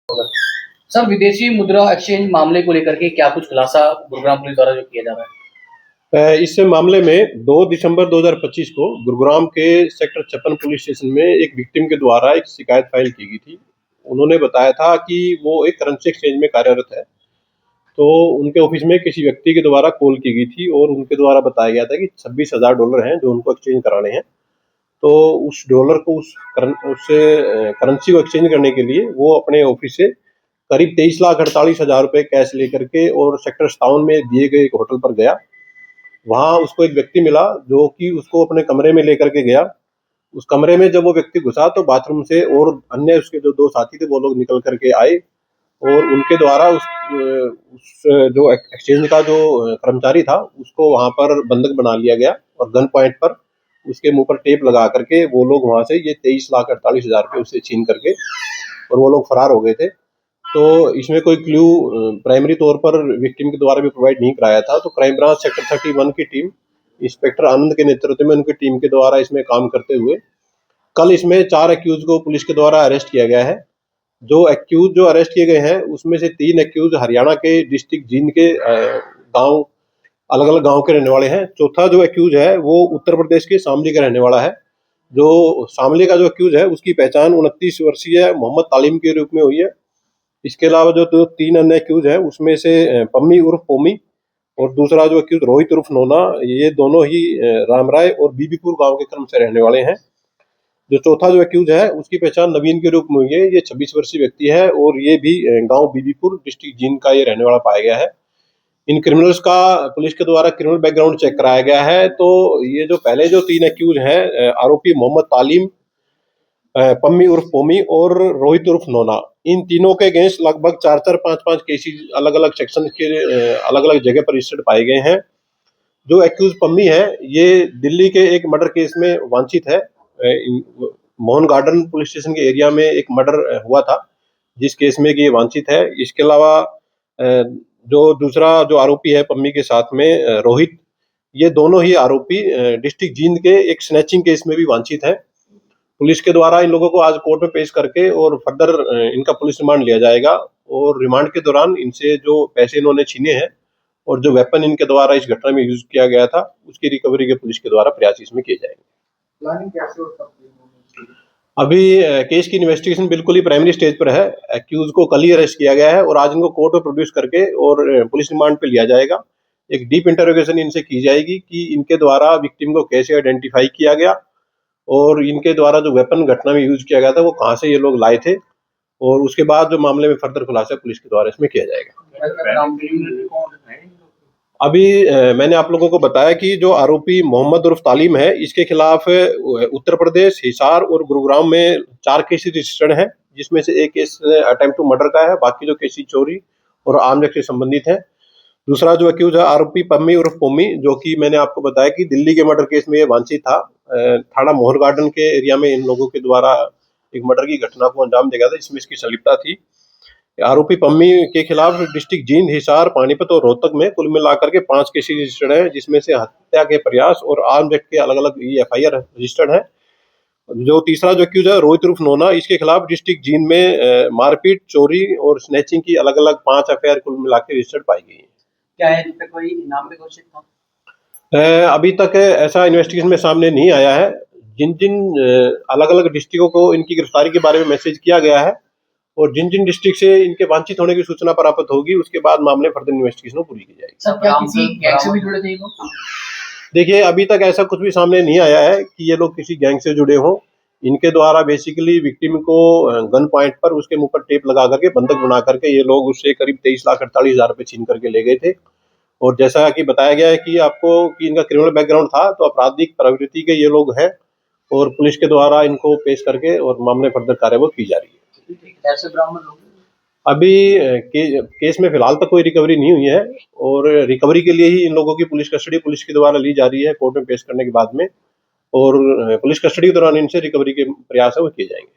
Sir, विदेशी मुद्रा exchange मामले को लेकर के क्या कुछ खुलासा गुरुग्राम पुलिस द्वारा जो किया जा रहा है? इस मामले में 2 दिसंबर 2025 को गुरुग्राम के सेक्टर 56 पुलिस स्टेशन में एक विक्टिम के द्वारा एक शिकायत फाइल की गई थी। उन्होंने बताया था कि वो एक करेंसी एक्सचेंज में कार्यरत है। तो उनके ऑफिस में किसी व्यक्ति के द्वारा कॉल की गई थी और उनके द्वारा बताया गया था कि $26,000 हैं जो उनको एक्सचेंज कराने हैं। तो उस डॉलर को उससे करेंसी को एक्सचेंज करने के लिए वो अपने ऑफिस से करीब 23,48,000 रुपये कैश लेकर के और सेक्टर 57 में दिए गए एक होटल पर गया। वहाँ उसको एक व्यक्ति मिला जो कि उसको अपने कमरे में लेकर के गया। उस कमरे में जब वो व्यक्ति घुसा तो बाथरूम से और अन्य उसके जो 2 साथी थे वो लोग निकल करके आए और उनके द्वारा उस जो एक्सचेंज का जो कर्मचारी था उसको वहाँ पर बंधक बना लिया गया और गन पॉइंट पर उसके मुंह पर टेप लगा करके वो लोग वहाँ से ये 23,48,000 रुपये उससे छीन करके और वो लोग फरार हो गए थे। तो इसमें कोई क्लू प्राइमरी तौर पर विक्टिम के द्वारा भी प्रोवाइड नहीं कराया था। तो क्राइम ब्रांच सेक्टर 31 की टीम इंस्पेक्टर आनंद के नेतृत्व में उनकी टीम के द्वारा इसमें काम करते हुए कल इसमें 4 एक्यूज को पुलिस के द्वारा अरेस्ट किया गया है। जो एक्यूज जो अरेस्ट किए गए हैं उसमें से 3 एक्यूज हरियाणा के डिस्ट्रिक्ट जींद के गांव अलग अलग गांव के रहने वाले हैं। चौथा जो एक्यूज है वो उत्तर प्रदेश के शामली का रहने वाला है। जो शामली का जो एक्यूज है उसकी पहचान 29 वर्षीय मोहम्मद तालीम के रूप में हुई है। इसके अलावा जो 3 अन्य एक्यूज है उसमें से पम्मी उर्फ पोमी और दूसरा जो एक्यूज रोहित उर्फ नोना, ये दोनों ही रामराय और बीबीपुर गांव के क्रम से रहने वाले हैं। जो चौथा जो एक्यूज है उसकी पहचान नवीन के रूप में हुई है। ये 26 वर्षीय व्यक्ति है और ये भी गांव बीबीपुर डिस्ट्रिक्ट जींद का ये रहने वाला पाया गया है। इन क्रिमिनल्स का पुलिस के द्वारा क्रिमिनल बैकग्राउंड चेक कराया गया है। तो ये जो पहले जो 3 एक्यूज हैं आरोपी मोहम्मद तालीम, पम्मी उर्फ पोमी और रोहित उर्फ नोना, इन तीनों के अगेंस्ट लगभग 4-4, 5-5 केसेस अलग अलग सेक्शन के अलग अलग जगह पर रजिस्टर्ड पाए गए हैं। जो एक्यूज पम्मी है ये दिल्ली के एक मर्डर केस में वांछित है। मोहन गार्डन पुलिस स्टेशन के एरिया में एक मर्डर हुआ था जिस केस में ये वांछित है। इसके अलावा जो दूसरा जो आरोपी है पम्मी के साथ में रोहित, ये दोनों ही आरोपी डिस्ट्रिक्ट जींद के एक स्नैचिंग केस में भी वांछित है। पुलिस के द्वारा इन लोगों को आज कोर्ट में पेश करके और फर्दर इनका पुलिस रिमांड लिया जाएगा और रिमांड के दौरान इनसे जो पैसे इन्होंने छीने हैं और जो वेपन इनके द्वारा इस घटना में यूज किया गया था उसकी रिकवरी के पुलिस के द्वारा प्रयास इसमें किए जाएंगे। प्लानिंग कैसे हो सकती है? अभी केस की इन्वेस्टिगेशन बिल्कुल ही प्राइमरी स्टेज पर है। एक्यूज को कल ही अरेस्ट किया गया है और आज इनको कोर्ट में प्रोड्यूस करके और पुलिस रिमांड पे लिया जाएगा। एक डीप इंटरोगेशन इनसे की जाएगी कि इनके द्वारा विक्टिम को कैसे आइडेंटिफाई किया गया और इनके द्वारा जो वेपन घटना में यूज किया गया था वो कहाँ से ये लोग लाए थे और उसके बाद जो मामले में फर्दर खुलासा पुलिस के द्वारा इसमें किया जाएगा। अभी मैंने आप लोगों को बताया कि जो आरोपी मोहम्मद उर्फ तालीम है इसके खिलाफ उत्तर प्रदेश, हिसार और गुरुग्राम में 4 केसेस रजिस्टर्ड हैं जिसमें से एक केस अटेम्प्ट टू मर्डर का है, बाकी जो केसेस चोरी और आर्म्स एक्ट से संबंधित है। दूसरा जो एक्यूज है आरोपी पम्मी उर्फ पोमी, जो कि मैंने आपको बताया कि दिल्ली के मर्डर केस में ये वांछित था। थाना मोहन गार्डन के एरिया में इन लोगों के द्वारा एक मर्डर की घटना को अंजाम दिया गया था जिसमें इसकी संलिप्तता थी। आरोपी पम्मी के खिलाफ डिस्ट्रिक्ट जींद, हिसार, पानीपत और रोहतक में कुल मिलाकर के 5 केसेस रजिस्टर्ड है जिसमें से हत्या के प्रयास और आर्म्स एक्ट के अलग अलग FIR रजिस्टर्ड है। जो तीसरा जो एक्यूज है रोहित उर्फ नोना, इसके खिलाफ डिस्ट्रिक्ट जींद में मारपीट, चोरी और स्नैचिंग की अलग अलग 5 FIR कुल मिलाकर रजिस्टर्ड पाई गई है। क्या है इन पे कोई इनाम भी घोषित था? अभी तक ऐसा इन्वेस्टिगेशन में सामने नहीं आया है। जिन जिन अलग अलग डिस्ट्रिक्टों को इनकी गिरफ्तारी के बारे में मैसेज किया गया है और जिन जिन डिस्ट्रिक्ट से इनके वांछित होने की सूचना प्राप्त होगी उसके बाद मामले फर्दर इन्वेस्टिगेशन पूरी की जाएगी। सर, क्या किसी गैंग से भी जुड़े थे ये लोग? देखिए अभी तक ऐसा कुछ भी सामने नहीं आया है कि ये लोग किसी गैंग से जुड़े हों। इनके द्वारा बेसिकली विक्टिम को गन पॉइंट पर उसके मुंह पर टेप लगा करके बंधक बना करके ये लोग उससे करीब 23,48,000 रुपये छीन करके ले गए थे। और जैसा कि बताया गया है कि आपको कि इनका क्रिमिनल बैकग्राउंड था, तो आपराधिक प्रवृत्ति के ये लोग हैं और पुलिस के द्वारा इनको पेश करके और मामले फर्दर कार्यवाही की जा रही है। ऐसे बरामद हो गए? अभी केस में फिलहाल तक कोई रिकवरी नहीं हुई है और रिकवरी के लिए ही इन लोगों की पुलिस कस्टडी पुलिस के द्वारा ली जा रही है कोर्ट में पेश करने के बाद में, और पुलिस कस्टडी के दौरान इनसे रिकवरी के प्रयास है वो किए जाएंगे।